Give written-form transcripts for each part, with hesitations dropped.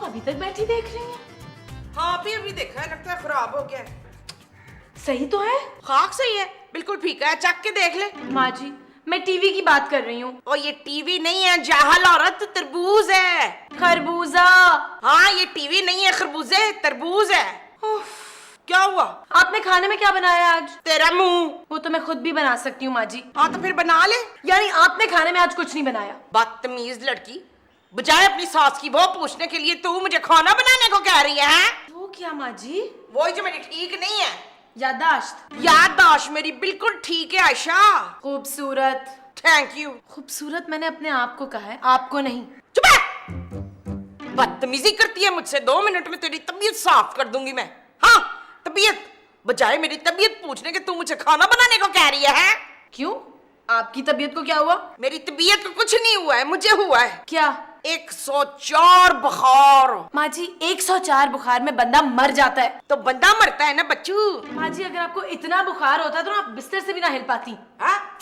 अभी तक बैठी देख रही हैं? हाँ अभी देखा है, लगता है खराब हो गया है। सही तो है। खाक सही है, बिल्कुल फीका है, चख के देख ले। माँ जी मैं टीवी की बात कर रही हूँ। और ये टीवी नहीं है जाहल औरत, तरबूज है। खरबूजा। हाँ ये टीवी नहीं है खरबूजे, तरबूज है। उफ, क्या हुआ? आपने खाने में क्या बनाया आज? तेरा मुंह। वो तो मैं खुद भी बना सकती हूँ माँ जी। हाँ तो फिर बना ले। यानी आपने खाने में आज कुछ नहीं बनाया? बदतमीज लड़की, बजाय अपनी सास की वो पूछने के लिए तू मुझे खाना बनाने को कह रही है? वो क्या माँ जी? वो जो मेरी ठीक नहीं है। याददाश्त। याददाश्त मेरी बिल्कुल ठीक है आयशा। खूबसूरत। Thank you. खूबसूरत मैंने अपने आप को कहा है, आपको नहीं। चुप है। बदतमीजी करती है मुझसे, 2 मिनट में तेरी तबीयत साफ कर दूंगी मैं। हाँ तबीयत, बजाय मेरी तबीयत पूछने के तू मुझे खाना बनाने को कह रही है? क्यों, आपकी तबीयत को क्या हुआ? मेरी तबीयत को कुछ नहीं हुआ है, मुझे हुआ है। क्या? 104 बुखार। माँ जी 104 बुखार में बंदा मर जाता है। तो बंदा मरता है ना बच्चू। माँ जी अगर आपको इतना बुखार होता तो आप बिस्तर से भी ना हिल पाती। हाँ?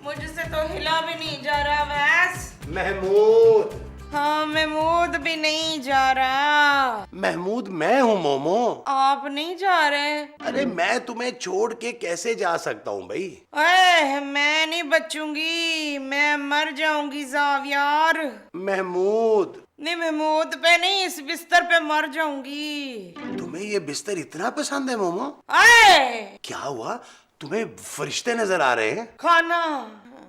मुझसे तो हिला भी नहीं जा रहा वैस। महमूद। हाँ महमूद भी नहीं जा रहा। महमूद मैं हूँ मोमो। आप नहीं जा रहे? अरे मैं तुम्हें छोड़ के कैसे जा सकता हूँ भाई? अरे मैं नहीं बचूंगी, मैं मर जाऊंगी जावियार। महमूद। नहीं महमूद पे नहीं, इस बिस्तर पे मर जाऊंगी। तुम्हें ये बिस्तर इतना पसंद है मोमो? अरे क्या हुआ, तुम्हें फरिश्ते नजर आ रहे हैं? खाना।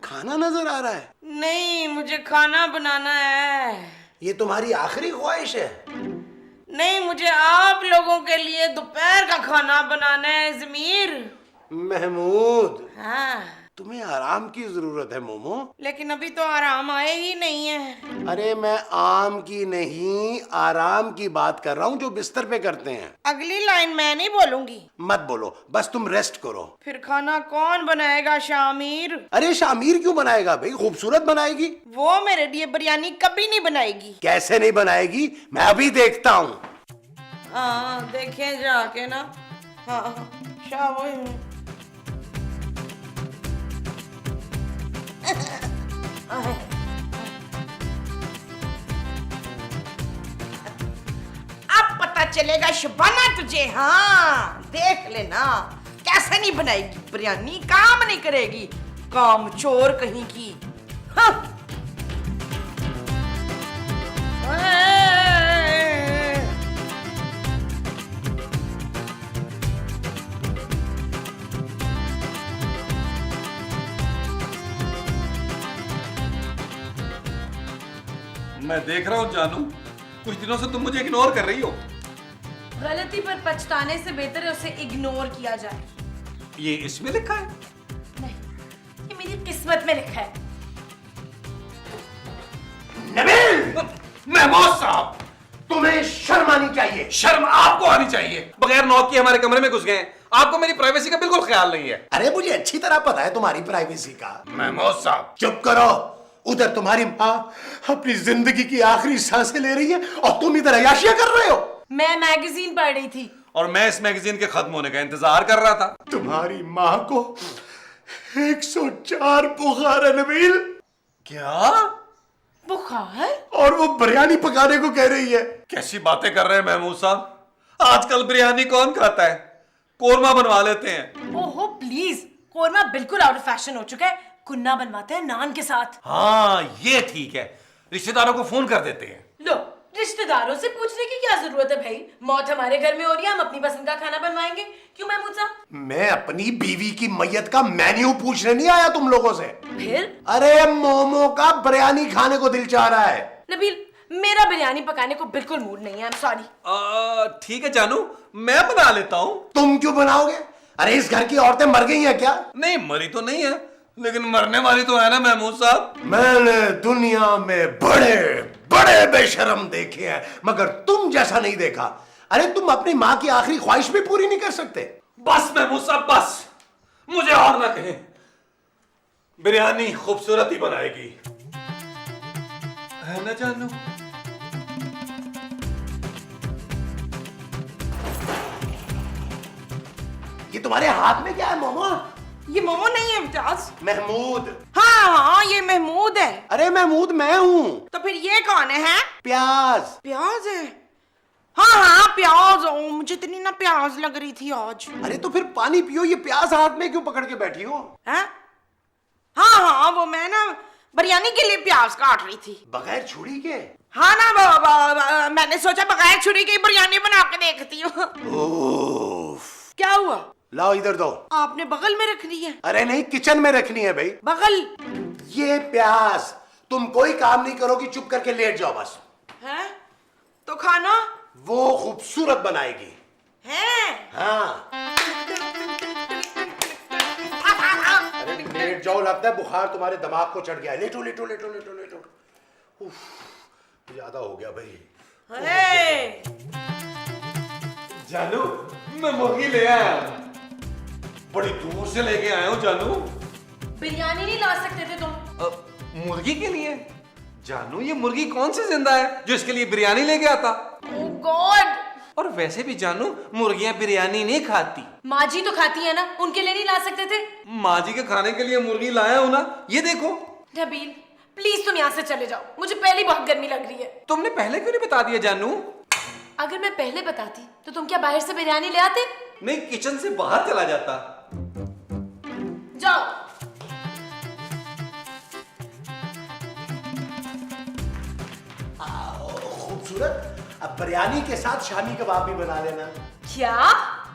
खाना नजर आ रहा है? नहीं मुझे खाना बनाना है। ये तुम्हारी आखिरी ख्वाहिश है? नहीं मुझे आप लोगों के लिए दोपहर का खाना बनाना है ज़मीर। महमूद हाँ तुम्हें आराम की जरूरत है मोमो। लेकिन अभी तो आराम आए ही नहीं है। अरे मैं आम की नहीं आराम की बात कर रहा हूँ जो बिस्तर पे करते हैं। अगली लाइन मैं नहीं बोलूंगी। मत बोलो, बस तुम रेस्ट करो। फिर खाना कौन बनाएगा शामिर? अरे शामिर क्यों बनाएगा भाई, खूबसूरत बनाएगी। वो मेरे लिए बिरयानी कभी नहीं बनाएगी। कैसे नहीं बनाएगी, मैं अभी देखता हूँ। हाँ देखें जाके ना। हाँ शाबाश। अब पता चलेगा शबाना तुझे। हाँ देख लेना कैसे नहीं बनाएगी बिरयानी, काम नहीं करेगी, काम चोर कहीं की। हाँ। मैं देख रहा हूँ जानू, कुछ दिनों से तुम मुझे इग्नोर कर रही हो। गलती पर पछताने से बेहतर है उसे इग्नोर किया जाए। ये इसमें लिखा है? नहीं, ये मेरी किस्मत में लिखा है। नबील! महमूद साहब, तुम्हें शर्म आनी चाहिए। शर्म आपको आनी चाहिए। बगैर नॉक के हमारे कमरे में घुस गए। आपको मेरी प्राइवेसी का बिल्कुल ख्याल नहीं है। अरे मुझे अच्छी तरह पता है तुम्हारी प्राइवेसी का। महमूद साहब चुप करो। उधर तुम्हारी माँ अपनी जिंदगी की आखिरी सांसें ले रही है और तुम इधर अय्याशियां कर रहे हो। मैं मैगजीन पढ़ रही थी और मैं इस मैगजीन के खत्म होने का इंतजार कर रहा था। तुम्हारी माँ को 104 बुखार है नबील। क्या? बुखार? और वो बिरयानी पकाने को कह रही है। कैसी बातें कर रहे हैं महमूद साहब? आजकल बिरयानी कौन खाता है, कोरमा बनवा लेते हैं। ओहो प्लीज, कोरमा बिल्कुल आउट ऑफ फैशन हो चुका है। कुन्ना बनवाते हैं नान के साथ। हाँ ये ठीक है, रिश्तेदारों को फोन कर देते हैं। लो, रिश्तेदारों से पूछने की क्या जरूरत है भाई? मौत हमारे घर में हो रही है, हम अपनी पसंद का खाना बनवाएंगे। क्यों महमूद साहब? मैं अपनी बीवी की मैयत का मेन्यू पूछने नहीं आया तुम लोगों से। फिर? अरे मोमो का बिरयानी खाने को दिल चाह रहा है। नबील, मेरा बिरयानी पकाने को बिल्कुल मूड नहीं है। I am sorry. ठीक है जानू, मैं बना लेता हूँ। तुम क्यों बनाओगे? अरे इस घर की औरतें मर गई हैं क्या? नहीं मरी तो नहीं है, लेकिन मरने वाली तो है ना महमूद साहब। मैंने दुनिया में बड़े बड़े बेशरम देखे हैं, मगर तुम जैसा नहीं देखा। अरे तुम अपनी माँ की आखिरी ख्वाहिश भी पूरी नहीं कर सकते। बस महमूद साहब बस, मुझे और ना कहें। बिरयानी खूबसूरत ही बनाएगी, है ना जानू? ये तुम्हारे हाथ में क्या है मोमो? ये मोमो नहीं है इम्तियाज। महमूद। हाँ हाँ ये महमूद है। अरे महमूद मैं हूँ। तो फिर ये कौन है? प्याज। प्याज है। हाँ हाँ प्याज। ओ मुझे इतनी ना प्याज लग रही थी आज। अरे तो फिर पानी पियो, ये प्याज हाथ में क्यों पकड़ के बैठी हो? हैं? हाँ हाँ वो मैं ना बिरयानी के लिए प्याज काट रही थी। बगैर छुरी के? हाँ ना मैंने सोचा बगैर छुरी की बिरयानी बना के देखती हूँ। ओफ। क्या हुआ? लाओ इधर दो। आपने बगल में रख ली है? अरे नहीं, किचन में रखनी है भाई। बगल? ये प्याज, तुम कोई काम नहीं करोगी, चुप करके लेट जाओ बस। है? तो खाना? वो खूबसूरत बनाएगी। है? हाँ। अरे लेट जाओ, लगता है बुखार तुम्हारे दिमाग को चढ़ गया है। लेटो लेटो लेटो लेटो लेटो। उफ, ज्यादा हो गया भाई। है? जानू मैं मुर्गी ले आया, बड़ी दूर से लेके आया हूँ जानू। बिरयानी नहीं ला सकते थे तुम? मुर्गी के लिए? जानू ये मुर्गी कौन सी जिंदा है जो इसके लिए बिरयानी लेके आता? ओह गॉड। और वैसे भी जानू मुर्गियां बिरयानी नहीं खाती। माँ जी तो खाती है ना, उनके लिए नहीं ला सकते थे? माँ जी के खाने के लिए मुर्गी लाया हूं ना, ये देखो। नबील प्लीज तुम यहाँ से चले जाओ, मुझे पहले बहुत गर्मी लग रही है। तुमने पहले क्यों नहीं बता दिया जानू? अगर मैं पहले बताती तो तुम क्या बाहर से बिरयानी ले आते? नहीं, किचन से बाहर चला जाता। जाओ। खूबसूरत। अब बिरयानी के साथ शामी कबाब भी बना लेना। क्या?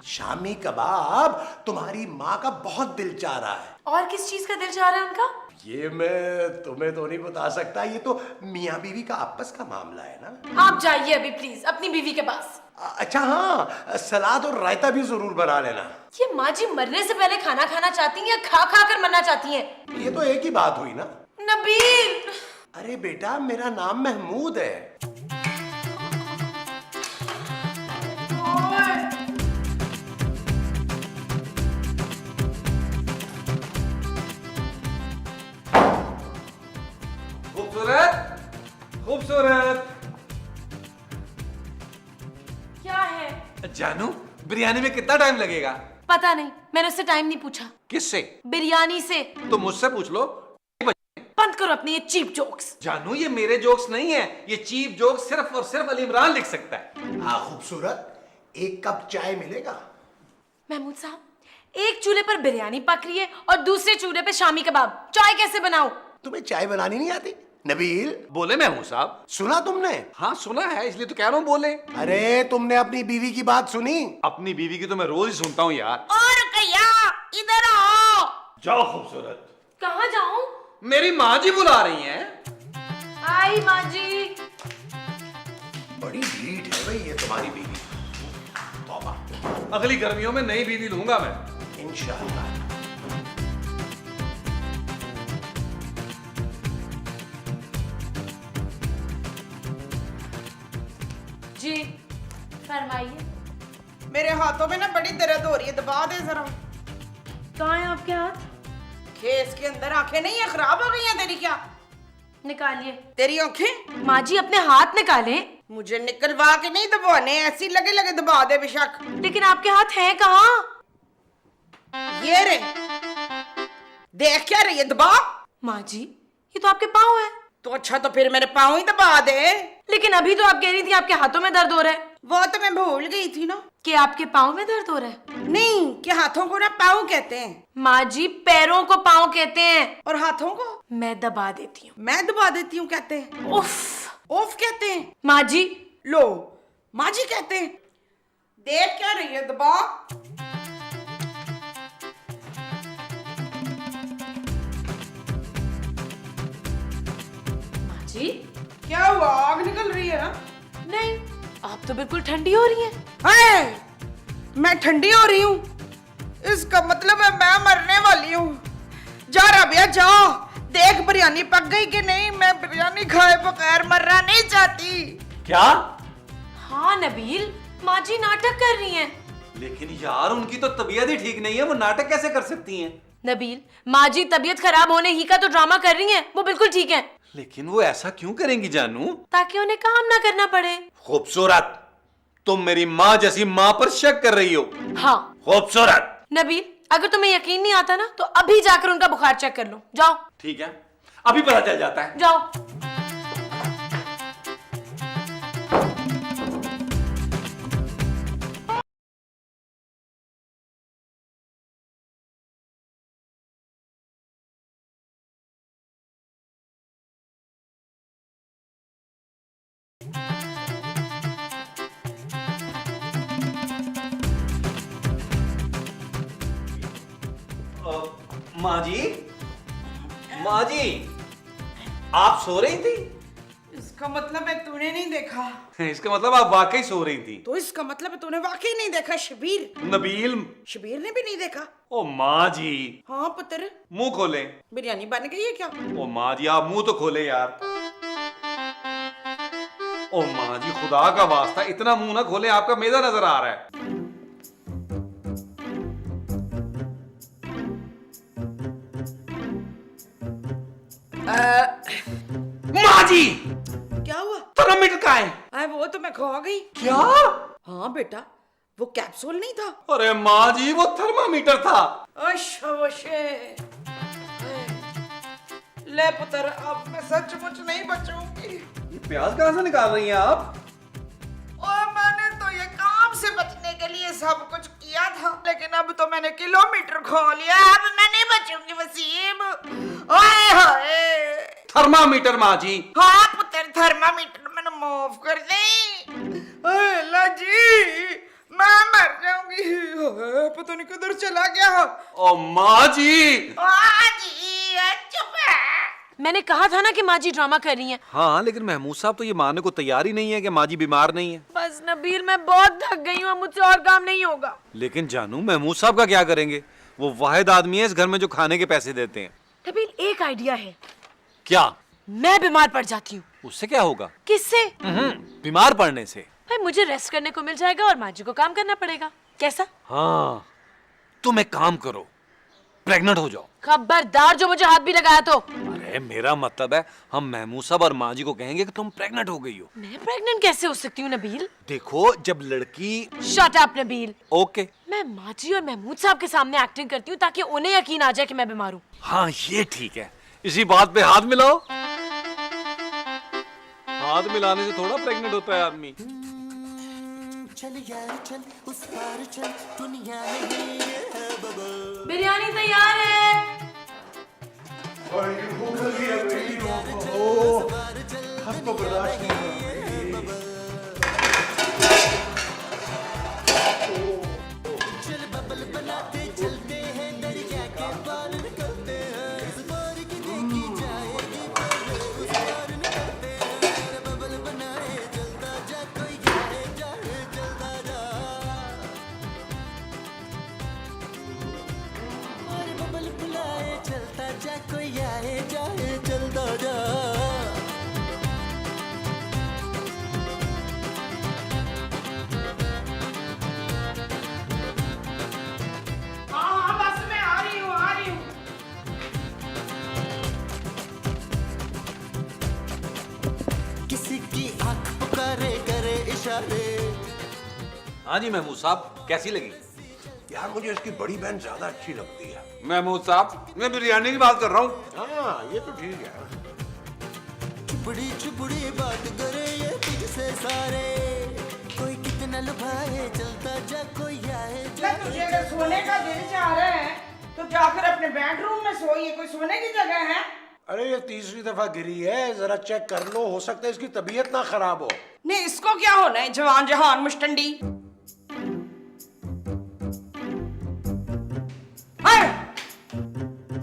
शामी कबाब तुम्हारी माँ का बहुत दिल चाह रहा है। और किस चीज का दिल चाह रहा है उनका? ये मैं तुम्हें तो नहीं बता सकता, ये तो मियाँ बीवी का आपस का मामला है ना। आप जाइए अभी प्लीज अपनी बीवी के पास। अच्छा हाँ, सलाद और रायता भी जरूर बना लेना। ये माँ जी मरने से पहले खाना खाना चाहती हैं या खा खा कर मरना चाहती हैं? ये तो एक ही बात हुई ना। नबील। अरे बेटा, मेरा नाम महमूद है। खूबसूरत, खूबसूरत। क्या है? जानू बिरयानी में कितना टाइम लगेगा? पता नहीं, मैंने उससे टाइम नहीं पूछा। किससे? बिरयानी से। तो मुझसे पूछ लो। बंद करो अपने ये चीप जोक्स। जानू ये मेरे जोक्स नहीं है, ये चीप जोक्स सिर्फ और सिर्फ अली इमरान लिख सकता है। हाँ खूबसूरत, एक कप चाय मिलेगा? महमूद साहब, एक चूल्हे पर बिरयानी पक रही है और दूसरे चूल्हे पे शामी कबाब, चाय कैसे बनाऊं? तुम्हें चाय बनानी नहीं आती? नबील बोले मैं हूँ साहब। सुना तुमने? हाँ सुना है, इसलिए तो कह रहा हूँ बोले। अरे तुमने अपनी बीवी की बात सुनी? अपनी बीवी की तो मैं रोज ही सुनता हूँ यार। और कया इधर आओ। जाओ खूबसूरत। कहाँ जाऊं? मेरी माँ जी बुला रही हैं। आई माँ जी। बड़ी ढीठ है भाई ये तुम्हारी बीवी। तौबा। अगली गर्मियों में नई बीवी लूंगा मैं, इंशाअल्लाह। जी फरमाइए। मेरे हाथों में ना बड़ी दर्द हो रही है, दबा दे जरा। कहाँ है आपके हाथ? खेस के अंदर आंखें नहीं है, खराब हो गई हैं तेरी क्या? निकालिए। तेरी आंखें? माँ जी अपने हाथ निकालें। मुझे निकलवा के नहीं दबाने, ऐसी लगे लगे दबा दे बेशक। लेकिन आपके हाथ हैं कहाँ? ये रे, देख क्या रही है, दबा। माँ जी ये तो आपके पाँव है। तो अच्छा तो फिर मेरे पाँव ही दबा दे। लेकिन अभी तो आप कह रही थी आपके हाथों में दर्द हो रहा है। वो तो मैं भूल गई थी ना। कि आपके पाँव में दर्द हो रहा है? नहीं, कि हाथों को ना पाँव कहते हैं। माँ जी पैरों को पाँव कहते हैं। और हाथों को? मैं दबा देती हूँ। मैं दबा देती हूँ कहते हैं। उफ। ओफ कहते हैं। माँ जी। लो, माँ जी कहते हैं। देख क्या रही है, दबा। माँ जी क्या हुआ, आग निकल रही है ना? नहीं, आप तो बिल्कुल ठंडी हो रही हैं। है, मैं ठंडी हो रही हूँ? इसका मतलब है मैं मरने वाली हूँ। जा राबिया जा, देख बिरयानी पक गई कि नहीं। मैं बिरयानी खाए बगैर मरना नहीं चाहती। क्या? हाँ नबील, माँ जी नाटक कर रही हैं। लेकिन यार उनकी तो तबीयत ही ठीक नहीं है, वो नाटक कैसे कर सकती हैं? नबील, माँ जी तबीयत खराब होने ही का तो ड्रामा कर रही हैं, वो बिल्कुल ठीक हैं। लेकिन वो ऐसा क्यों करेंगी जानू? ताकि उन्हें काम ना करना पड़े। खूबसूरत, तुम मेरी माँ जैसी माँ पर शक कर रही हो। हाँ खूबसूरत। नबील, अगर तुम्हें यकीन नहीं आता ना तो अभी जाकर उनका बुखार चेक कर लो, जाओ। ठीक है, अभी पता चल जाता है। जाओ। माँ जी, माँ जी, आप सो रही थी? इसका मतलब है तूने नहीं देखा, इसका मतलब आप वाकई सो रही थी। तो इसका मतलब है तूने वाकई नहीं देखा शबीर। नबील। शबीर ने भी नहीं देखा। ओ माँ जी। हाँ पुत्र, मुंह खोले। बिरयानी बन गई है क्या? ओ माँ जी, आप मुंह तो खोले यार। ओ माँ जी, खुदा का वास्ता इतना मुंह ना खोले, आपका मैदा नजर आ रहा है। माँ जी, क्या हुआ? थर्मामीटर कहाँ है? अरे वो तो मैं खो गई। क्या? हाँ बेटा, वो कैप्सूल नहीं था। अरे माँ जी, वो थर्मामीटर था। ले पुत्र, अब मैं सचमुच नहीं बचूंगी। ये प्याज कहाँ से निकाल रही हैं आप? और मैंने तो ये काम से बचने के लिए सब कुछ किया था, लेकिन अब तो मैंने किलोमीटर खो लिया। अब मैं नहीं बचूंगी वसीम। ओए होए। थर्मामीटर माँ जी। हाँ पुत्र, थर्मामीटर मैंने माफ कर दे। अल्लाह जी, मैं मर जाऊंगी। ओए, पता नहीं किधर चला गया। ओ माँ जी। माँ जी चुप है। मैंने कहा था ना कि माँ जी ड्रामा कर रही हैं। हाँ, लेकिन महमूद साहब तो ये मानने को तैयार ही नहीं है कि माँ जी बीमार नहीं है। बस नबील, मैं बहुत थक गई हूँ, अब मुझसे और काम नहीं होगा। लेकिन जानू, महमूद साहब का क्या करेंगे? वो वाहिद आदमी है इस घर में जो खाने के पैसे देते हैं। नबील, एक आइडिया है। क्या? मैं बीमार पड़ जाती हूँ। उससे क्या होगा? किससे? बीमार पड़ने से। भाई मुझे रेस्ट करने को मिल जाएगा और माँ जी को काम करना पड़ेगा। कैसा? हाँ, तुम एक काम करो, प्रेग्नेंट हो जाओ। खबरदार जो मुझे हाथ भी लगाया तो। अरे मेरा मतलब है, हम महमूद साहब और माँ जी को कहेंगे कि तुम प्रेग्नेंट हो गई हो। मैं प्रेग्नेंट कैसे हो सकती हूँ नबील? देखो, जब लड़की। Shut up Nabeel. ओके। मैं माँ जी और महमूद साहब के सामने एक्टिंग करती हूँ ताकि उन्हें यकीन आ जाए कि मैं बीमार हूँ। हाँ, ये ठीक है। इसी बात पे हाथ मिलाओ। हाथ मिलाने से थोड़ा प्रेग्नेंट होता है आदमी। चल यार चल, उस पार चल, दुनिया नहीं है बबल। बिरयानी तैयार है। चल बबल बनाते चलते हैं, दरिया के पार निकलते हैं। इस पार की देखी जाएगी, उस पार निकलते हैं। बबल बनाए चलता जा, कोई जाए जाए चलता जा। और बबल बुलाए चलता जा, कोई आए जाए चलता जा। हाँ बस मैं आ रही हूँ, आ रही हूँ। किसी की आंख पुकारे करे इशारे। हाँ जी महमूद साहब, कैसी लगी? यार मुझे इसकी बड़ी बहन ज्यादा अच्छी लगती है। महमूद साहब, मैं बिरयानी की बात कर रहा हूँ। हाँ, ये तो ठीक है। चुपड़ी चुपड़ी बात करे ये तुझसे सारे। कोई कितना लुभाए चलता जा, कोई आए क्या तुझे अगर सोने का दिल चाह रहा है तो जाकर अपने बेडरूम में सो। ये कोई सोने की जगह है? अरे ये तीसरी दफा गिरी है, जरा चेक कर लो, हो सकता है इसकी तबीयत ना खराब हो। नहीं, इसको क्या होना है जवान जहान मुश्तंडी।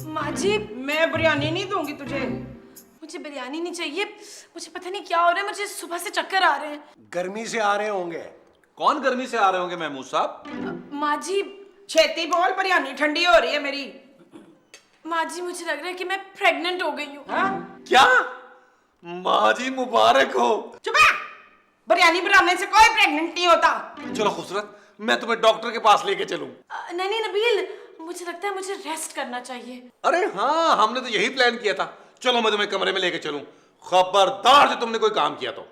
माँ जी, मैं बिरयानी नहीं दूंगी तुझे। मुझे बिरयानी नहीं चाहिए। मुझे पता नहीं क्या हो रहा है, मुझे सुबह से चक्कर आ रहे हैं। गर्मी से आ रहे होंगे। कौन गर्मी से आ रहे होंगे महमूद साहब? माँ जी, छेती बोल, बिरयानी ठंडी हो रही है मेरी। माँ जी, मुझे लग रहा है कि मैं प्रेग्नेंट हो गई हूँ। हाँ? क्या? माँ जी मुबारक हो। चुप है। बिरयानी बनाने से कोई प्रेग्नेंट नहीं होता। चलो खूबसूरत, मैं तुम्हें डॉक्टर के पास लेके चलूं। नहीं नहीं नबील, मुझे लगता है मुझे रेस्ट करना चाहिए। अरे हाँ, हमने तो यही प्लान किया था। चलो मैं तुम्हें कमरे में लेके चलूं। खबरदार जो तुमने कोई काम किया तो।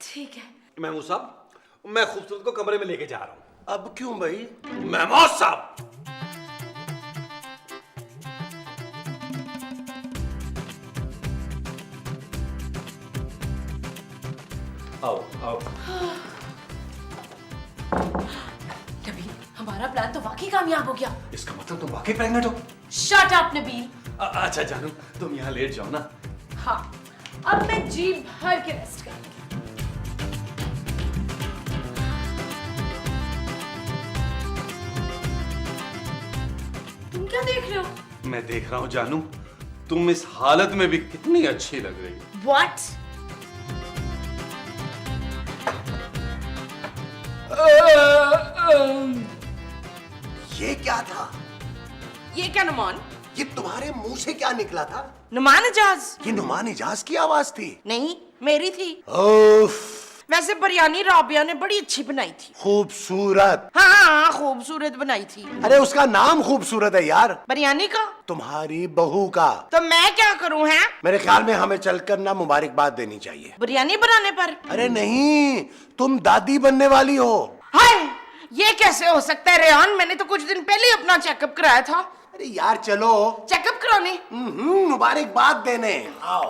ठीक है। महमूद साहब, मैं खूबसूरत को कमरे में लेके जा रहा हूं। अब क्यों भाई? महमूद साहब, आओ आओ। नबील, हमारा प्लान तो वाकई कामयाब हो गया। इसका मतलब तुम वाकई प्रेग्नेंट हो? Shut up Nabeel. अच्छा जानू, तुम यहाँ लेट जाओ ना। हाँ, अब मैं जी भर के रेस्ट करूंगी। तुम क्या देख रहे हो? मैं देख रहा हूँ जानू, तुम इस हालत में भी कितनी अच्छी लग रही हो। What? ये क्या था? ये क्या नुमान? ये तुम्हारे मुंह से क्या निकला था? नुमान इजाज? ये नुमान इजाज की आवाज थी? नहीं, मेरी थी। उफ, वैसे बिरयानी राबिया ने बड़ी अच्छी बनाई थी। खूबसूरत। हाँ, खूबसूरत बनाई थी। अरे उसका नाम खूबसूरत है यार। बिरयानी का? तुम्हारी बहू का। तो मैं क्या करूं हैं? मेरे ख्याल में हमें चलकर ना मुबारकबाद देनी चाहिए। बिरयानी बनाने पर? अरे नहीं, तुम दादी बनने वाली हो। हाय, ये कैसे हो सकता है रेहान? मैंने तो कुछ दिन पहले अपना चेकअप कराया था। अरे यार चलो। चेकअप कराने? मुबारकबाद देने आओ।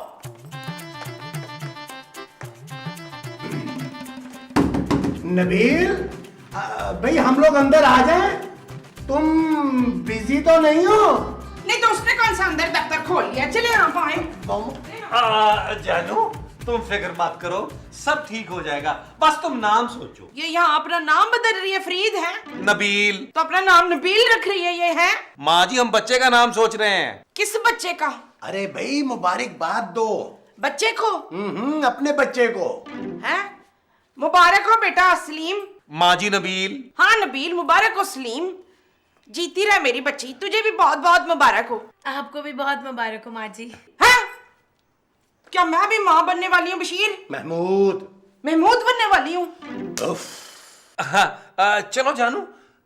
नबील, भाई हम लोग अंदर आ जाएं? तुम बिजी तो नहीं हो? नहीं तो उसने कौन सा अंदर दफ्तर खोल लिया? चले आप आए। जानू, तुम फिक्र मत करो, सब ठीक हो जाएगा। बस तुम नाम सोचो। ये यहाँ अपना नाम बदल रही है, फरीद है नबील। तो अपना नाम नबील रख रही है। ये है माँ जी, हम बच्चे का नाम सोच रहे हैं। किस बच्चे का? अरे भाई मुबारकबाद दो। बच्चे को? अपने बच्चे को। है मुबारक हो बेटा सलीम। माँ जी नबील। हाँ नबील, मुबारक हो सलीम। जीती रहे मेरी बच्ची, तुझे भी बहुत बहुत मुबारक हो। आपको भी बहुत मुबारक हो माँ जी। है क्या मैं भी माँ बनने वाली हूँ बशीर? महमूद। महमूद बनने वाली हूँ? हाँ, चलो जानू,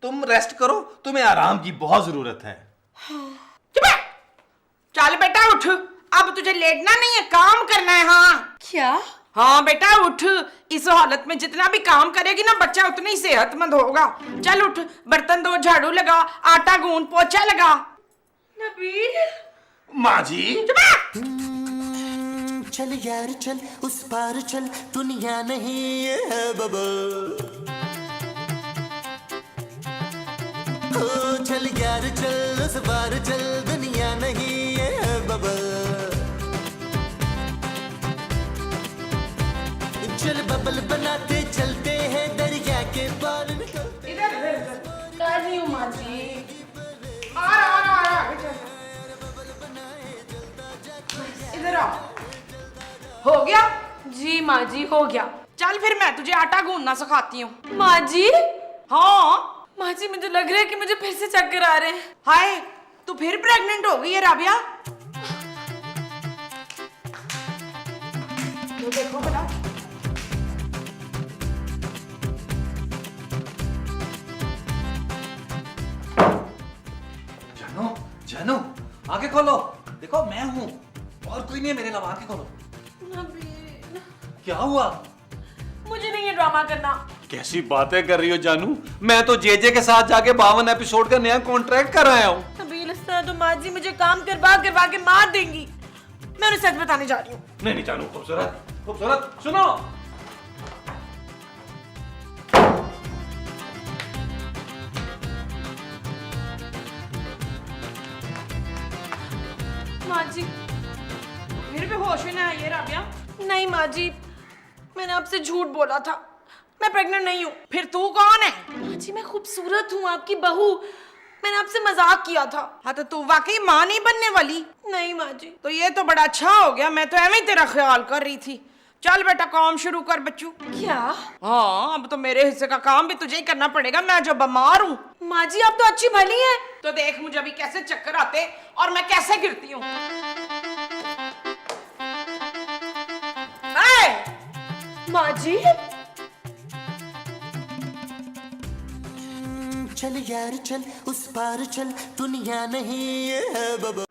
तुम रेस्ट करो, तुम्हें आराम की बहुत जरूरत है। चुप है। चल बेटा उठ, अब तुझे लेटना नहीं है, काम करना है। हाँ क्या? हाँ बेटा उठ, इस हालत में जितना भी काम करेगी ना बच्चा उतना ही सेहतमंद होगा। चल उठ, बर्तन धो, झाड़ू लगा, आटा गूंद, पोछा लगा। नबील। माँ जी। चुप है। चल यार चल, उस पार चल, दुनिया नहीं ये है बबल। ओ चल यार चल, उस पार चल, दुनिया नहीं ये है बबल। चल बबल बनाते चलते हैं, दरिया के पार निकलते। कर रही हूँ माँ जी। इधर आ। हो गया? जी माँ जी, हो गया। चल फिर मैं तुझे आटा गूंदना सिखाती हूँ। माँ जी? हाँ माँ जी, मुझे लग रहा है कि मुझे फिर से चक्कर आ रहे हैं। हाय, तू फिर प्रेग्नेंट हो गई है राबिया? तो देखो भला। जानू, जानू, आंखें खोलो, देखो मैं हूँ और कोई नहीं है मेरे अलावा। आंखें खोलो। नबील, क्या हुआ? मुझे नहीं ये ड्रामा करना। कैसी बातें कर रही हो जानू, मैं तो जेजे के साथ जाके 52 एपिसोड का नया कॉन्ट्रैक्ट कर आया हूँ। नबील, इस तरह तो माँ जी मुझे काम करवा करवा के मार देंगी। मैं उन्हें सच बताने जा रही हूँ। नहीं नहीं जानू, खूबसूरत खूबसूरत, सुनो। माँ जी। फिर भी होश में ना आई है राबिया? नहीं माँ जी, मैंने आपसे झूठ बोला था। मैं प्रेग्नेंट नहीं हूँ। फिर तू कौन है? माँ जी, मैं खूबसूरत हूँ, आपकी बहू। मैंने आपसे मजाक किया था। हाँ तो तू वाकई माँ नहीं बनने वाली? नहीं माँ जी। तो ये तो बड़ा अच्छा हो गया, मैं तो एवं ही तेरा ख्याल कर रही थी। चल बेटा काम शुरू कर बच्चू। क्या? हाँ, अब तो मेरे हिस्से का काम भी तुझे ही करना पड़ेगा, मैं जो बीमार हूँ। माँ जी, आप तो अच्छी भली हैं। तो देख मुझे अभी कैसे चक्कर आते और मैं कैसे गिरती हूँ। माँ जी। चल यार चल, उस पार चल, दुनिया नहीं ये है बबल।